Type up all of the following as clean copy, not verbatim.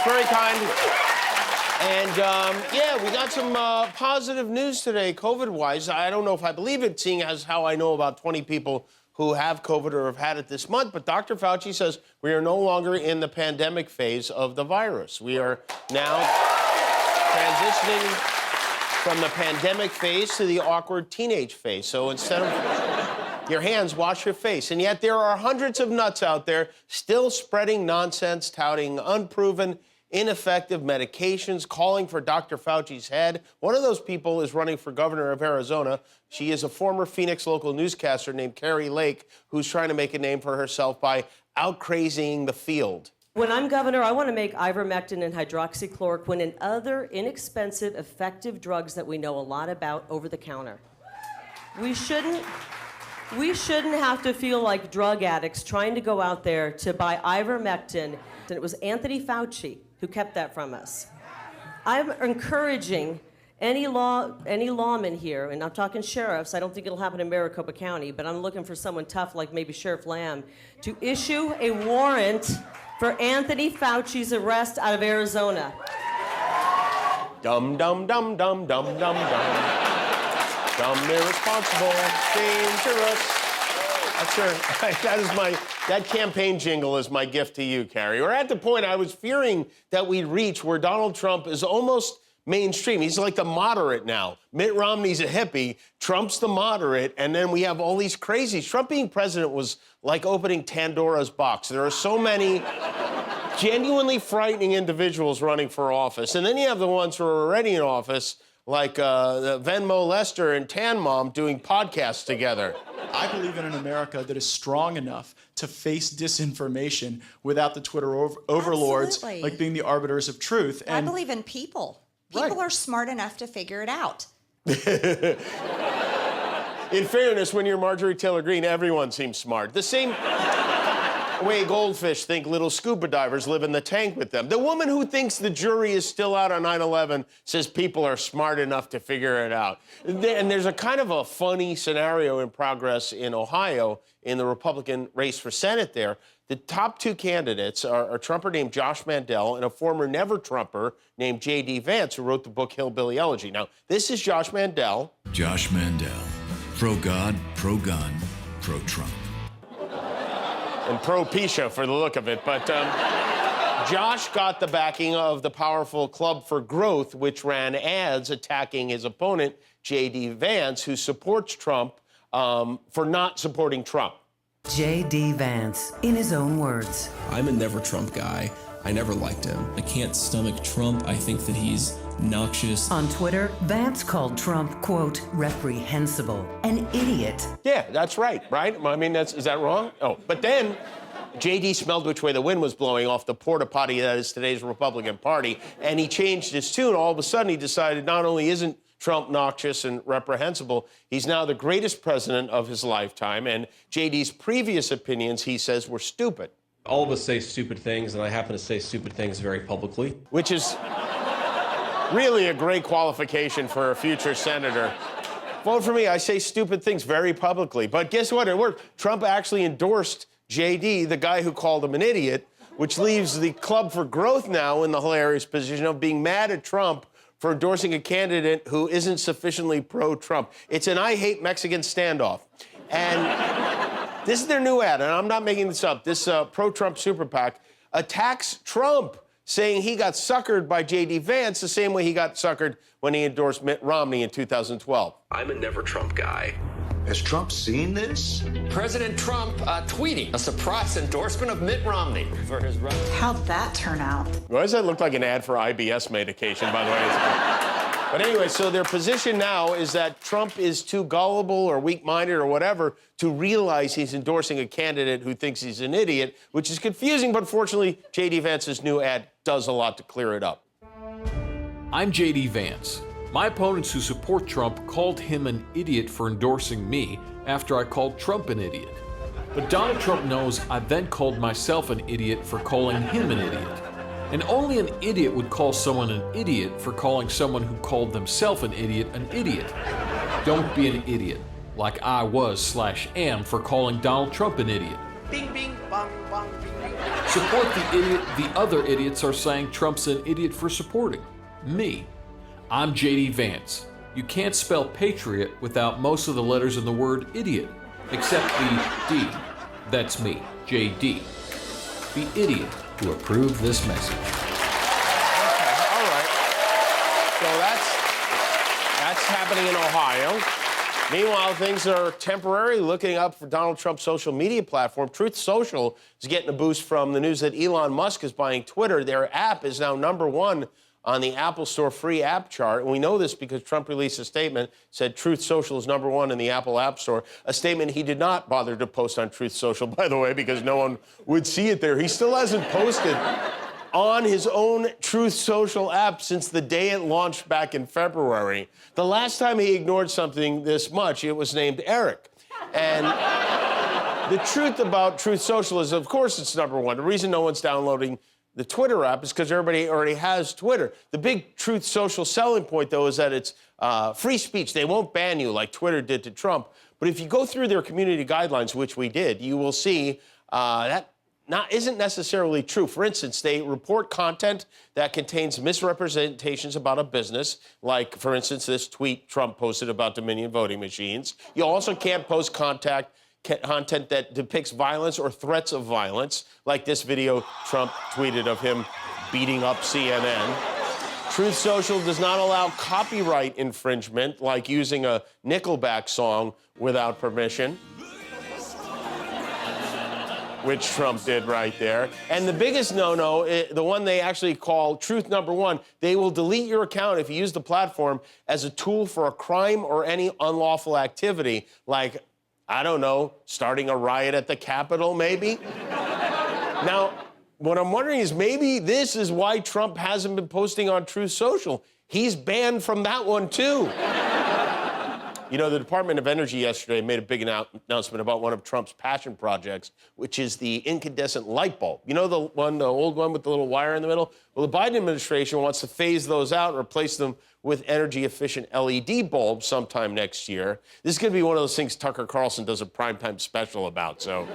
very kind. And, yeah, we got some positive news today, COVID-wise. I don't know if I believe it, seeing as how I know about 20 people who have COVID or have had it this month. But Dr. Fauci says we are no longer in the pandemic phase of the virus. We are now transitioning from the pandemic phase to the awkward teenage phase. So instead of your hands, wash your face. And yet there are hundreds of nuts out there still spreading nonsense, touting unproven, ineffective medications, calling for Dr. Fauci's head. One of those people is running for governor of Arizona. She is a former Phoenix local newscaster named Carrie Lake, who's trying to make a name for herself by out-crazying the field. When I'm governor, I want to make ivermectin and hydroxychloroquine and other inexpensive, effective drugs that we know a lot about over the counter. We shouldn't have to feel like drug addicts trying to go out there to buy ivermectin. And it was Anthony Fauci who kept that from us. I'm encouraging any lawman here, and I'm talking sheriffs, I don't think it'll happen in Maricopa County, but I'm looking for someone tough like maybe Sheriff Lamb, to issue a warrant for Anthony Fauci's arrest out of Arizona. Dumb, dumb, dumb, dumb, dumb, dumb, dumb. Dumb, irresponsible, dangerous. That campaign jingle is my gift to you, Carrie. We're at the point I was fearing that we'd reach where Donald Trump is almost mainstream. He's like the moderate now. Mitt Romney's a hippie, Trump's the moderate, and then we have all these crazies. Trump being president was like opening Pandora's box. There are so many genuinely frightening individuals running for office, and then you have the ones who are already in office, like Venmo Lester and Tan Mom doing podcasts together. I believe in an America that is strong enough to face disinformation without the Twitter overlords Absolutely. like being the arbiters of truth. I believe in people. People Right. are smart enough to figure it out. In fairness, when you're Marjorie Taylor Greene, everyone seems smart. The same way goldfish think little scuba divers live in the tank with them. The woman who thinks the jury is still out on 9/11 says people are smart enough to figure it out. And there's a kind of a funny scenario in progress in Ohio in the Republican race for Senate there. The top two candidates are a Trumper named Josh Mandel and a former never-Trumper named J.D. Vance, who wrote the book Hillbilly Elegy. Now, this is Josh Mandel. Josh Mandel, pro-God, pro-gun, pro-Trump. And pro-Pisha for the look of it. But Josh got the backing of the powerful Club for Growth, which ran ads attacking his opponent, J.D. Vance, who supports Trump for not supporting Trump. J.D. Vance, in his own words. I'm a never Trump guy. I never liked him. I can't stomach Trump. I think that he's noxious. On Twitter, Vance called Trump, quote, reprehensible, an idiot. Yeah, that's right? I mean, is that wrong? Oh, but then J.D. smelled which way the wind was blowing off the porta potty that is today's Republican Party, and he changed his tune. All of a sudden, he decided not only isn't Trump noxious and reprehensible, he's now the greatest president of his lifetime, and J.D.'s previous opinions, he says, were stupid. All of us say stupid things, and I happen to say stupid things very publicly. Which is really a great qualification for a future senator. Vote for me, I say stupid things very publicly. But guess what? It worked. Trump actually endorsed J.D., the guy who called him an idiot, which leaves the Club for Growth now in the hilarious position of being mad at Trump for endorsing a candidate who isn't sufficiently pro-Trump. It's an I hate Mexican standoff. And this is their new ad, and I'm not making this up. This pro-Trump super PAC attacks Trump, saying he got suckered by J.D. Vance the same way he got suckered when he endorsed Mitt Romney in 2012. I'm a never Trump guy. Has Trump seen this? President Trump tweeting a surprise endorsement of Mitt Romney for his run. How'd that turn out? Why does that look like an ad for IBS medication, by the way? But anyway, so their position now is that Trump is too gullible or weak-minded or whatever to realize he's endorsing a candidate who thinks he's an idiot, which is confusing, but fortunately, J.D. Vance's new ad does a lot to clear it up. I'm J.D. Vance. My opponents who support Trump called him an idiot for endorsing me after I called Trump an idiot. But Donald Trump knows I then called myself an idiot for calling him an idiot. And only an idiot would call someone an idiot for calling someone who called themselves an idiot. Don't be an idiot, like I was/am for calling Donald Trump an idiot. Bing, bing, bong, bong, bing, bing. Support the idiot the other idiots are saying Trump's an idiot for supporting. Me. I'm JD Vance. You can't spell patriot without most of the letters in the word idiot, except the D. That's me, JD. The idiot who approved this message. Okay, all right. So that's happening in Ohio. Meanwhile, things are temporarily looking up for Donald Trump's social media platform. Truth Social is getting a boost from the news that Elon Musk is buying Twitter. Their app is now #1 on the Apple Store free app chart. And we know this because Trump released a statement, said Truth Social is #1 in the Apple App Store, a statement he did not bother to post on Truth Social, by the way, because no one would see it there. He still hasn't posted on his own Truth Social app since the day it launched back in February. The last time he ignored something this much, it was named Eric. And the truth about Truth Social is, of course, it's #1. The reason no one's downloading the Twitter app is because everybody already has Twitter. The big Truth Social selling point, though, is that it's free speech. They won't ban you like Twitter did to Trump. But if you go through their community guidelines, which we did, you will see that isn't necessarily true. For instance, they report content that contains misrepresentations about a business, like, for instance, this tweet Trump posted about Dominion voting machines. You also can't post content that depicts violence or threats of violence, like this video Trump tweeted of him beating up CNN. Truth Social does not allow copyright infringement, like using a Nickelback song without permission, which Trump did right there. And the biggest no-no, the one they actually call truth #1, they will delete your account if you use the platform as a tool for a crime or any unlawful activity, like, I don't know, starting a riot at the Capitol, maybe? Now, what I'm wondering is maybe this is why Trump hasn't been posting on Truth Social. He's banned from that one, too. You know, the Department of Energy yesterday made a big announcement about one of Trump's passion projects, which is the incandescent light bulb. You know, the old one with the little wire in the middle? Well, the Biden administration wants to phase those out and replace them with energy-efficient LED bulbs sometime next year. This is going to be one of those things Tucker Carlson does a primetime special about, so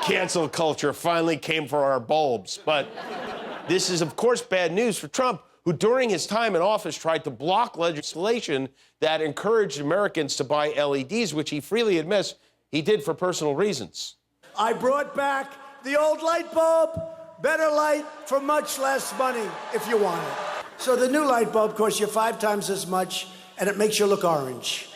cancel culture finally came for our bulbs. But this is, of course, bad news for Trump, who during his time in office tried to block legislation that encouraged Americans to buy LEDs, which he freely admits he did for personal reasons. I brought back the old light bulb, better light for much less money if you want it. So the new light bulb costs you 5 times as much, and it makes you look orange.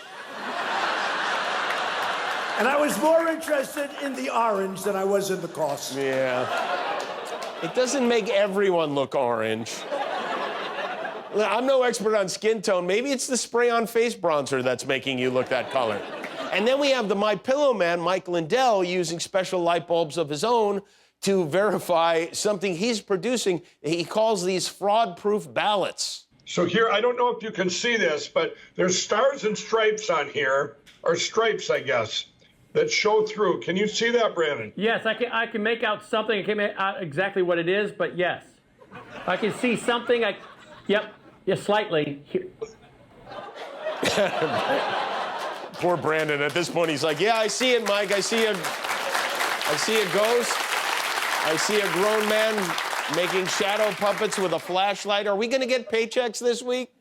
And I was more interested in the orange than I was in the cost. Yeah. It doesn't make everyone look orange. I'm no expert on skin tone. Maybe it's the spray-on face bronzer that's making you look that color. And then we have the My Pillow man, Mike Lindell, using special light bulbs of his own to verify something he's producing. He calls these fraud-proof ballots. So here, I don't know if you can see this, but there's stars and stripes on here, or stripes, I guess, that show through. Can you see that, Brandon? Yes, I can make out something. I can't make out exactly what it is, but yes. I can see something. Yep. Yeah, slightly. Poor Brandon. At this point, he's like, yeah, I see it, Mike. I see a ghost. I see a grown man making shadow puppets with a flashlight. Are we going to get paychecks this week?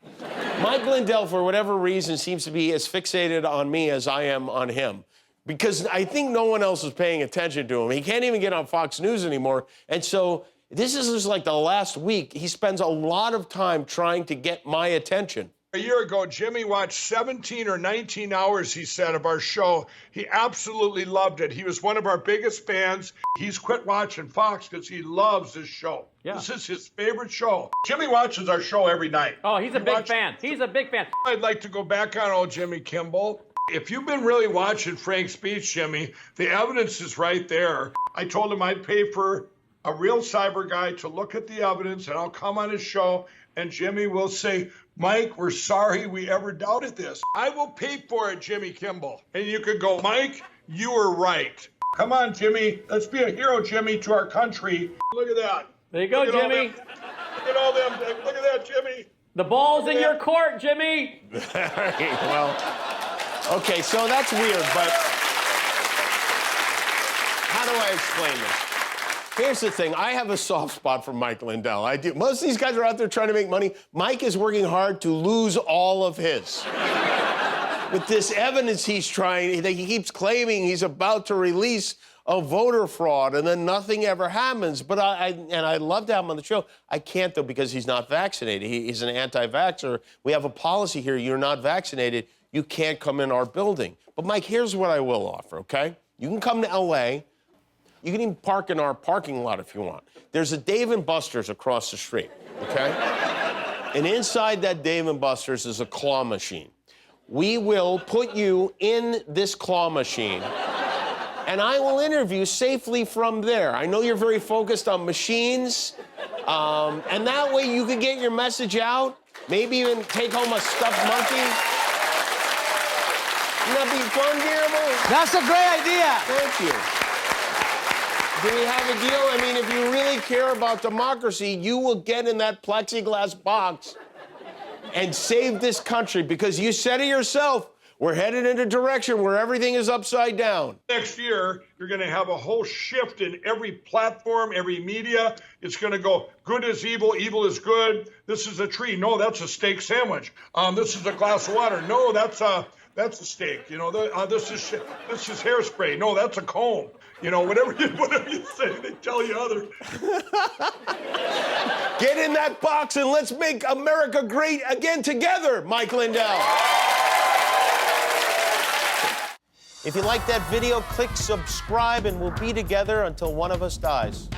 Mike Lindell, for whatever reason, seems to be as fixated on me as I am on him, because I think no one else is paying attention to him. He can't even get on Fox News anymore. And so this is just like the last week. He spends a lot of time trying to get my attention. A year ago, Jimmy watched 17 or 19 hours, he said, of our show. He absolutely loved it. He was one of our biggest fans. He's quit watching Fox because he loves this show. Yeah. This is his favorite show. Jimmy watches our show every night. Oh, he's a big fan. He's a big fan. I'd like to go back on old Jimmy Kimmel. If you've been really watching Frank's speech, Jimmy, the evidence is right there. I told him I'd pay for a real cyber guy to look at the evidence, and I'll come on his show, and Jimmy will say, Mike, we're sorry we ever doubted this. I will pay for it, Jimmy Kimmel. And you could go, Mike, you were right. Come on, Jimmy. Let's be a hero, Jimmy, to our country. Look at that. There you go, Jimmy. Look at all them. Look at that, Jimmy. The ball's in your court, Jimmy. Well, okay, so that's weird, but how do I explain this? Here's the thing. I have a soft spot for Mike Lindell. I do. Most of these guys are out there trying to make money. Mike is working hard to lose all of his. With this evidence he keeps claiming he's about to release a voter fraud, and then nothing ever happens. But I love to have him on the show. I can't, though, because he's not vaccinated. He's an anti-vaxxer. We have a policy here. You're not vaccinated. You can't come in our building. But, Mike, here's what I will offer, okay? You can come to L.A. You can even park in our parking lot if you want. There's a Dave & Buster's across the street, okay? And inside that Dave & Buster's is a claw machine. We will put you in this claw machine, and I will interview safely from there. I know you're very focused on machines, and that way you can get your message out, maybe even take home a stuffed monkey. Wouldn't that be fun, Guillermo? That's a great idea. Thank you. Do we have a deal? I mean, if you really care about democracy, you will get in that plexiglass box and save this country, because you said it yourself, we're headed in a direction where everything is upside down. Next year, you're going to have a whole shift in every platform, every media. It's going to go, good is evil, evil is good. This is a tree. No, that's a steak sandwich. This is a glass of water. No, that's a steak. You know, this is hairspray. No, that's a comb. You know, whatever you say, they tell you other. Get in that box and let's make America great again together, Mike Lindell. If you like that video, click subscribe and we'll be together until one of us dies.